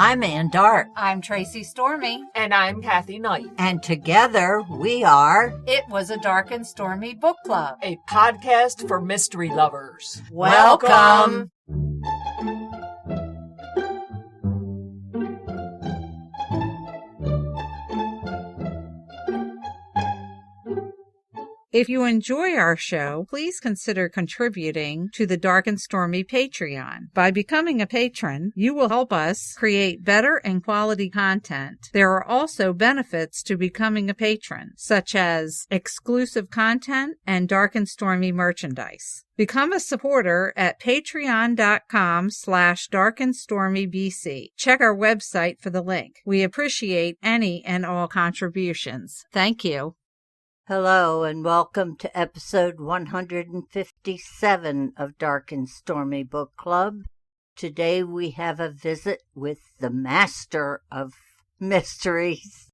I'm Ann Dark. I'm Tracy Stormy. And I'm Kathy Knight. And together we are It Was a Dark and Stormy Book Club, a podcast for mystery lovers. Welcome. If you enjoy our show, please consider contributing to the Dark and Stormy Patreon. By becoming a patron, you will help us create better and quality content. There are also benefits to becoming a patron, such as exclusive content and Dark and Stormy merchandise. Become a supporter at patreon.com/darkandstormybc. Check our website for the link. We appreciate any and all contributions. Thank you. Hello and welcome to episode 157 of Dark and Stormy Book Club. Today we have a visit with the master of mysteries,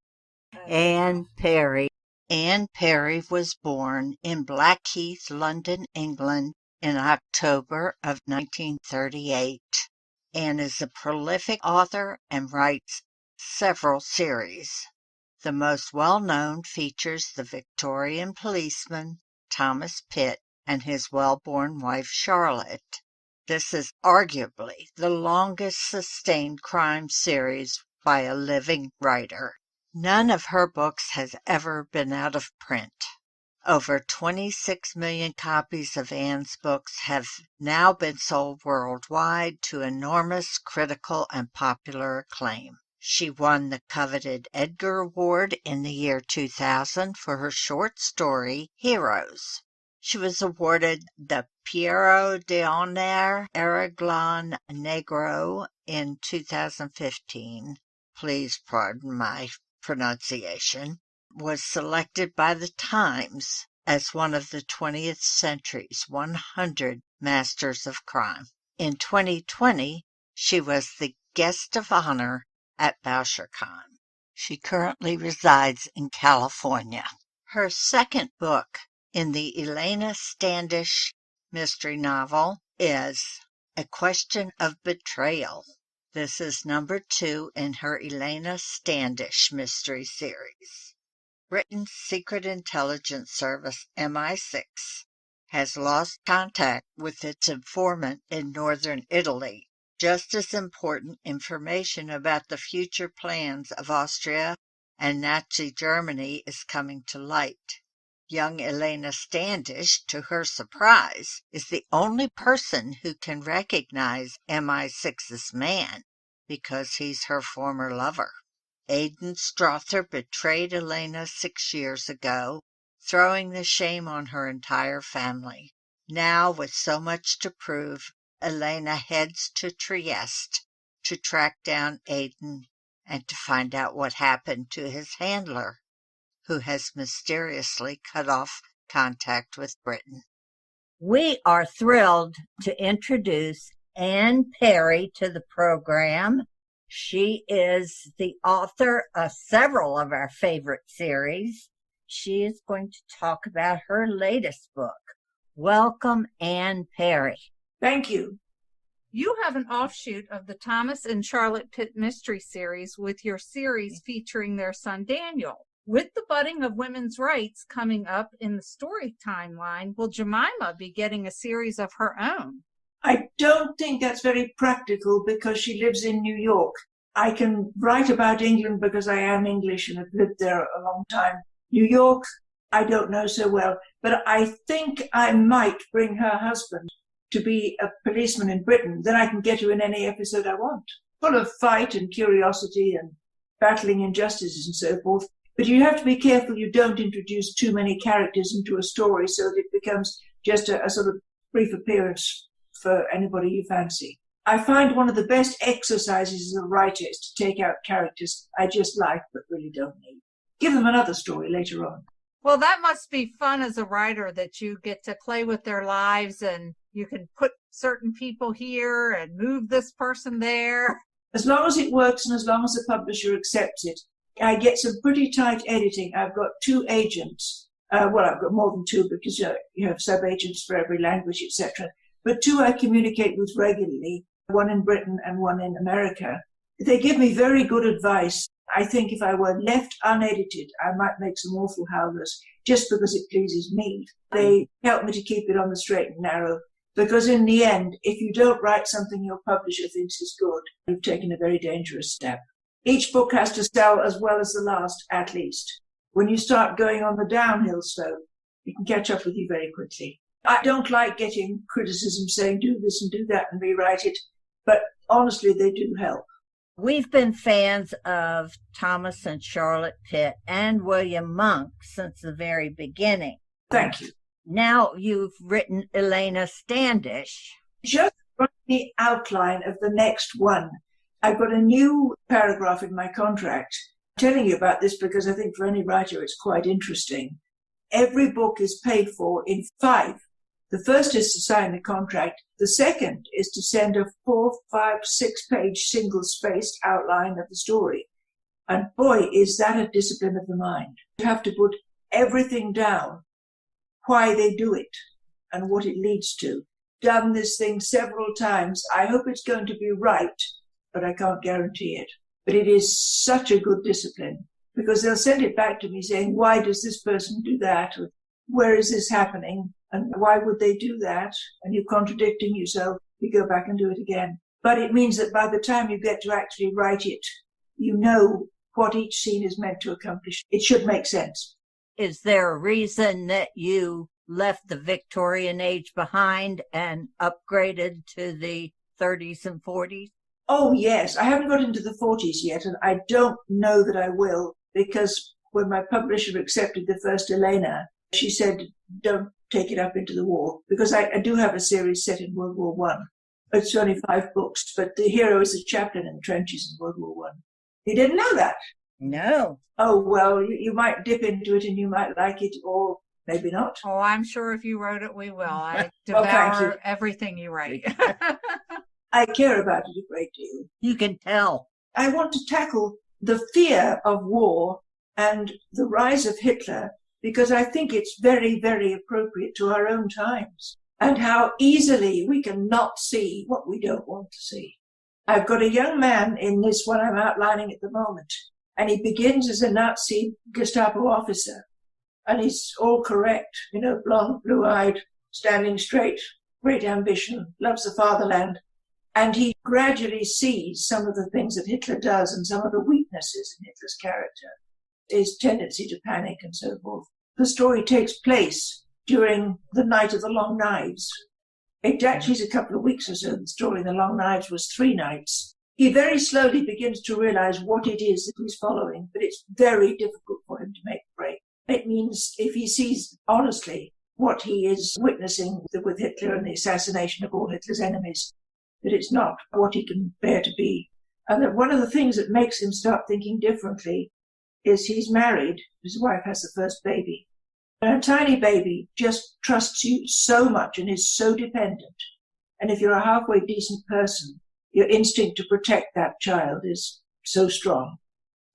Anne Perry. Anne Perry was born in Blackheath, London, England in October of 1938. Anne is a prolific author and writes several series. The most well-known features the Victorian policeman, Thomas Pitt, and his well-born wife, Charlotte. This is arguably the longest sustained crime series by a living writer. None of her books has ever been out of print. Over 26 million copies of Anne's books have now been sold worldwide to enormous critical and popular acclaim. She won the coveted Edgar Award in the year 2000 for her short story, Heroes. She was awarded the Pierrot d'Honneur Aiglon Negro in 2015. Please pardon my pronunciation. Was selected by the Times as one of the 20th century's 100 masters of crime. In 2020, she was the guest of honor at BoucherCon. She currently resides in California. Her second book in the Elena Standish mystery novel is A Question of Betrayal. This is number 2 in her Elena Standish mystery series. Britain's Secret Intelligence Service, MI6, has lost contact with its informant in northern Italy. Just as important information about the future plans of Austria and Nazi Germany is coming to light. Young Elena Standish, to her surprise, is the only person who can recognize MI6's man because he's her former lover. Aidan Strother betrayed Elena 6 years ago, throwing the shame on her entire family. Now, with so much to prove, Elena heads to Trieste to track down Aidan and to find out what happened to his handler, who has mysteriously cut off contact with Britain. We are thrilled to introduce Anne Perry to the program. She is the author of several of our favorite series. She is going to talk about her latest book. Welcome, Anne Perry. Thank you. You have an offshoot of the Thomas and Charlotte Pitt mystery series with your series featuring their son Daniel. With the budding of women's rights coming up in the story timeline, will Jemima be getting a series of her own? I don't think that's very practical because she lives in New York. I can write about England because I am English and have lived there a long time. New York, I don't know so well, but I think I might bring her husband to be a policeman in Britain. Then I can get her in any episode I want. Full of fight and curiosity and battling injustices and so forth. But you have to be careful you don't introduce too many characters into a story so that it becomes just a sort of brief appearance for anybody you fancy. I find one of the best exercises as a writer is to take out characters I just like but really don't need. Give them another story later on. Well, that must be fun as a writer that you get to play with their lives and you can put certain people here and move this person there. As long as it works and as long as the publisher accepts it. I get some pretty tight editing. I've got 2 agents. I've got more than 2 because you have sub-agents for every language, etc. But 2 I communicate with regularly, one in Britain and one in America. They give me very good advice. I think if I were left unedited, I might make some awful howlers just because it pleases me. They help me to keep it on the straight and narrow, because in the end, if you don't write something your publisher thinks is good, you've taken a very dangerous step. Each book has to sell as well as the last, at least. When you start going on the downhill slope, it can catch up with you very quickly. I don't like getting criticism saying do this and do that and rewrite it, but honestly, they do help. We've been fans of Thomas and Charlotte Pitt and William Monk since the very beginning. Thank you. Now you've written Elena Standish. Just write the outline of the next one. I've got a new paragraph in my contract. I'm telling you about this because I think for any writer it's quite interesting. Every book is paid for in 5. The first is to sign the contract. The second is to send a 4, 5, 6-page single-spaced outline of the story. And boy, is that a discipline of the mind. You have to put everything down, why they do it and what it leads to. Done this thing several times. I hope it's going to be right, but I can't guarantee it. But it is such a good discipline because they'll send it back to me saying, why does this person do that? Or, where is this happening? And why would they do that? And you're contradicting yourself. You go back and do it again. But it means that by the time you get to actually write it, you know what each scene is meant to accomplish. It should make sense. Is there a reason that you left the Victorian age behind and upgraded to the 30s and 40s? Oh, yes. I haven't got into the 40s yet, and I don't know that I will, because when my publisher accepted the first Elena, she said, don't take it up into the war, because I do have a series set in World War One. It's only 5 books, but the hero is a chaplain in the trenches in World War One. You didn't know that? No. Oh, well, you might dip into it and you might like it, or maybe not. Oh, I'm sure if you wrote it, we will. I Oh, thank you. devour everything you write. I care about it a great deal. You can tell. I want to tackle the fear of war and the rise of Hitler because I think it's very, very appropriate to our own times and how easily we can not see what we don't want to see. I've got a young man in this one I'm outlining at the moment, and he begins as a Nazi Gestapo officer, and he's all correct, blonde, blue-eyed, standing straight, great ambition, loves the fatherland. And he gradually sees some of the things that Hitler does and some of the weaknesses in Hitler's character, his tendency to panic and so forth. The story takes place during the Night of the Long Knives. It actually is a couple of weeks or so. The story in the Long Knives was 3 nights. He very slowly begins to realize what it is that he's following, but it's very difficult for him to make a break. It means if he sees honestly what he is witnessing with Hitler and the assassination of all Hitler's enemies, that it's not what he can bear to be. And that one of the things that makes him start thinking differently is he's married. His wife has the first baby. And a tiny baby just trusts you so much and is so dependent. And if you're a halfway decent person, your instinct to protect that child is so strong.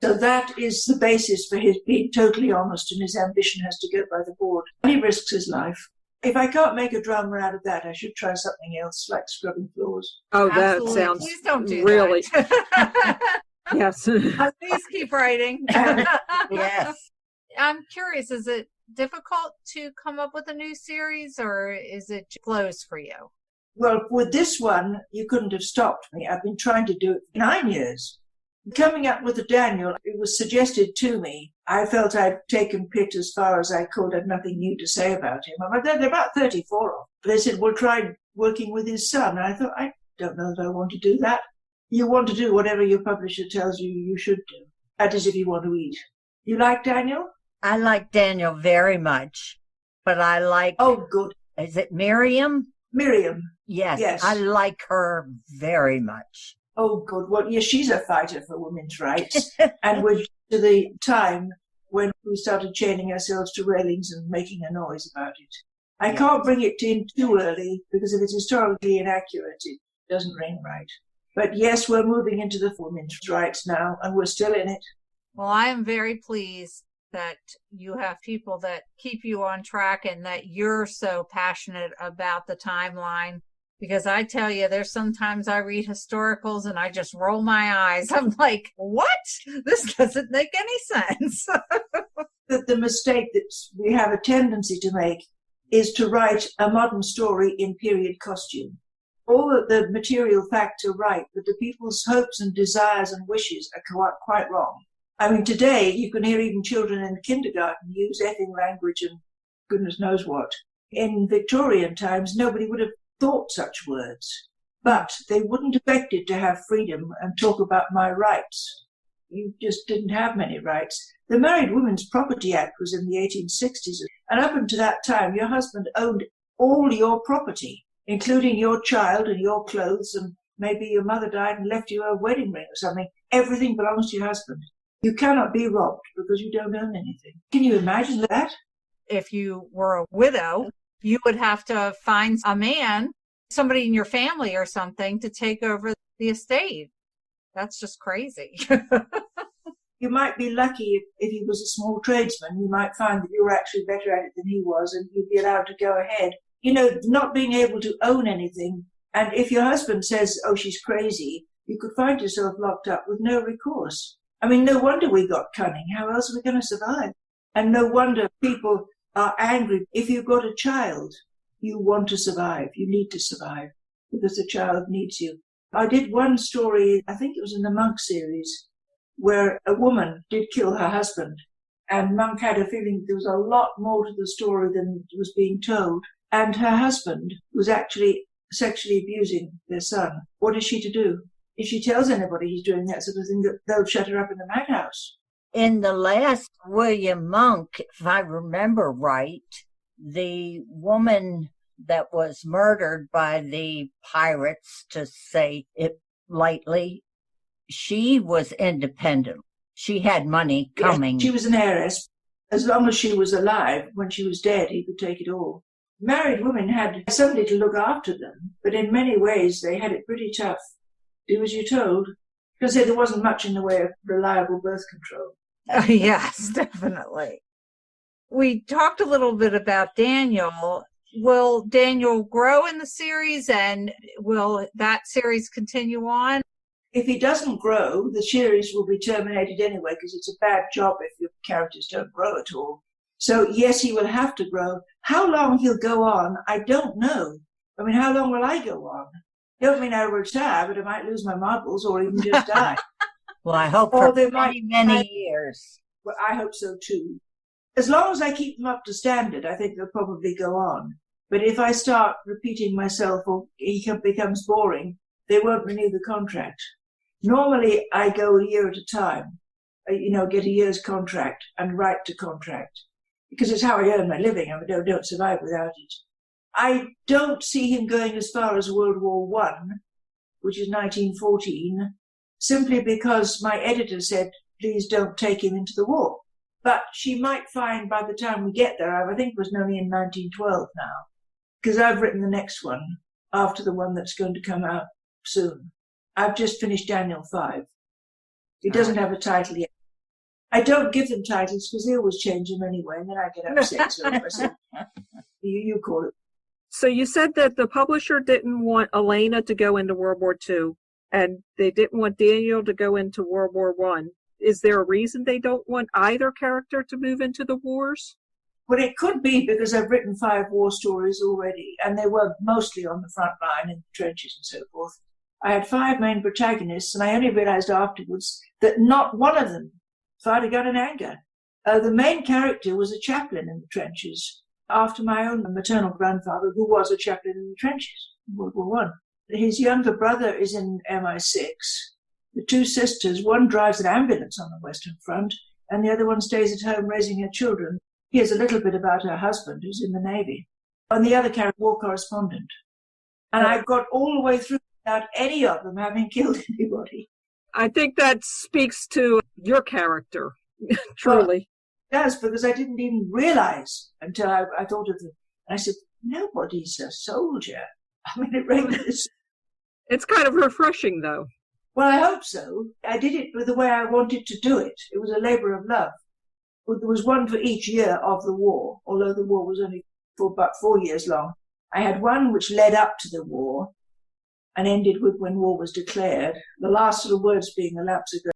So that is the basis for his being totally honest, and his ambition has to go by the board. And he risks his life. If I can't make a drama out of that, I should try something else, like scrubbing floors. Oh, Absolutely. that sounds Please don't do really. that. Yes. Please keep writing. Yes. I'm curious, is it difficult to come up with a new series, or is it close for you? Well, with this one, you couldn't have stopped me. I've been trying to do it for 9 years. Coming up with the Daniel, it was suggested to me. I felt I'd taken Pitt as far as I could, had nothing new to say about him. There are about 34 of them. They said, well, try working with his son. And I thought, I don't know that I want to do that. You want to do whatever your publisher tells you you should do. That is if you want to eat. You like Daniel? I like Daniel very much, but I like... Oh, good. Is it Miriam? Miriam. Yes. I like her very much. Oh, good. Well, yes, she's a fighter for women's rights. And we're to the time when we started chaining ourselves to railings and making a noise about it. I can't bring it in too early because if it's historically inaccurate, it doesn't ring right. But yes, we're moving into the women's rights now, and we're still in it. Well, I am very pleased that you have people that keep you on track and that you're so passionate about the timeline. Because I tell you, there's sometimes I read historicals and I just roll my eyes. I'm like, what? This doesn't make any sense. The mistake that we have a tendency to make is to write a modern story in period costume. All of the material facts are right, but the people's hopes and desires and wishes are quite wrong. I mean, today you can hear even children in kindergarten use effing language and goodness knows what. In Victorian times, nobody would have thought such words, but they wouldn't expect it to have freedom and talk about my rights. You just didn't have many rights. The Married Women's Property Act was in the 1860s, and up until that time, your husband owned all your property, including your child and your clothes, and maybe your mother died and left you a wedding ring or something. Everything belongs to your husband. You cannot be robbed because you don't own anything. Can you imagine that? If you were a widow, you would have to find a man, somebody in your family or something, to take over the estate. That's just crazy. You might be lucky if he was a small tradesman. You might find that you were actually better at it than he was, and you'd be allowed to go ahead. You know, not being able to own anything. And if your husband says, oh, she's crazy, you could find yourself locked up with no recourse. I mean, no wonder we got cunning. How else are we going to survive? And no wonder people are angry. If you've got a child, you want to survive. You need to survive because the child needs you. I did one story, I think it was in the Monk series, where a woman did kill her husband. And Monk had a feeling there was a lot more to the story than was being told. And her husband was actually sexually abusing their son. What is she to do? If she tells anybody he's doing that sort of thing, they'll shut her up in the madhouse. In the last William Monk, if I remember right, the woman that was murdered by the pirates, to say it lightly, she was independent. She had money coming. Yes, she was an heiress. As long as she was alive, when she was dead, he could take it all. Married women had somebody to look after them, but in many ways they had it pretty tough. Do as you're told. Because there wasn't much in the way of reliable birth control. Yes, definitely. We talked a little bit about Daniel. Will Daniel grow in the series, and will that series continue on? If he doesn't grow, the series will be terminated anyway, because it's a bad job if your characters don't grow at all. So, yes, he will have to grow. How long he'll go on, I don't know. I mean, how long will I go on? I don't mean I'll retire, but I might lose my marbles or even just die. Well, I hope for many years. Well, I hope so too. As long as I keep them up to standard, I think they'll probably go on. But if I start repeating myself or he becomes boring, they won't renew the contract. Normally, I go a year at a time, get a year's contract and write to contract, because it's how I earn my living. I mean, don't survive without it. I don't see him going as far as World War I, which is 1914, simply because my editor said, please don't take him into the war. But she might find by the time we get there, I think it was only in 1912 now, because I've written the next one after the one that's going to come out soon. I've just finished Daniel 5. He doesn't have a title yet. I don't give them titles because they always change them anyway, and then I get upset. So I said, you call it. So you said that the publisher didn't want Elena to go into World War II, and they didn't want Daniel to go into World War I. Is there a reason they don't want either character to move into the wars? Well, it could be because I've written 5 war stories already, and they were mostly on the front line in the trenches and so forth. I had 5 main protagonists, and I only realized afterwards that not one of them fired a gun in anger. The main character was a chaplain in the trenches, after my own maternal grandfather, who was a chaplain in the trenches in World War I. His younger brother is in MI6. The 2 sisters, one drives an ambulance on the Western Front, and the other one stays at home raising her children. Here's a little bit about her husband, who's in the Navy. And the other character, war correspondent. And I got all the way through without any of them having killed anybody. I think that speaks to your character, truly. Well, it does, because I didn't even realize until I thought of them. And I said, nobody's a soldier. I mean, it really is. It's kind of refreshing, though. Well, I hope so. I did it the way I wanted to do it. It was a labor of love. There was one for each year of the war, although the war was only for about 4 years long. I had one which led up to the war and ended with when war was declared, the last little words being elapsed ago.